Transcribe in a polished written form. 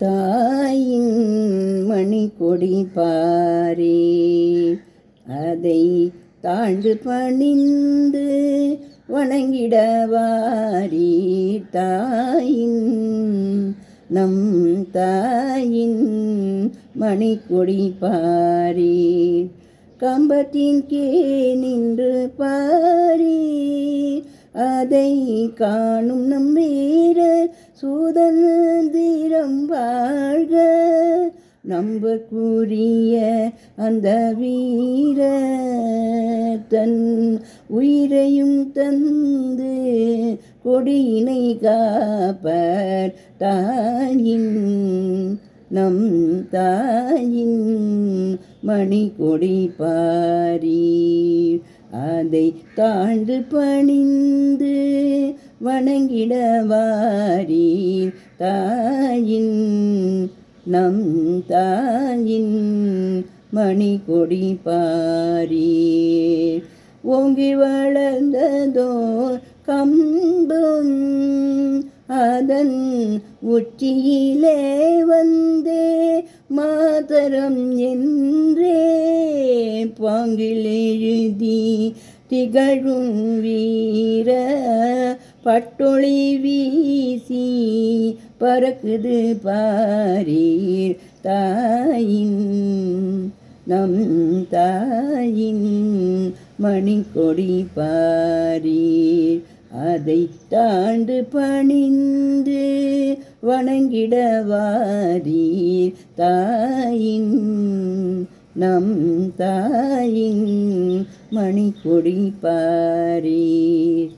தாயின் மணிக்கொடி பாரே, அதை தாழ்ந்து பணிந்து வணங்கிடவாரி. தாயின் நம் தாயின் மணிக்கொடி பாரே, கம்பத்தின் கே நின்று பாரே, அதை காணும் நம் வீரர் சுதந்திரம் வாழ்க. நம்பக்கூடிய அந்த வீரர் தன் உயிரையும் தந்து கொடியினை காப்பர். தாயின் நம் தாயின் மணிக்கொடி பாரீர், அதை தாழ்ந்து பணிந்து வணங்கிடவாரீர். தாயின் நம் தாயின் மணிக்கொடி பாரீர். ஓங்கி வளர்ந்ததோர் கம்பம் அதன் உச்சியிலே வந்தே மாதரம் என்றே பாங்கில் எழுதி திகழும் வீர பட்டொளி வீசி பறக்குது பாரீர். தாயின் நம் தாயின் மணிக்கொடி பாரீர், அதை தாழ்ந்து பணிந்து வணங்கிடவாரீர். தாயின் நம் தாயின் மணிக்கொடி பாரீர்.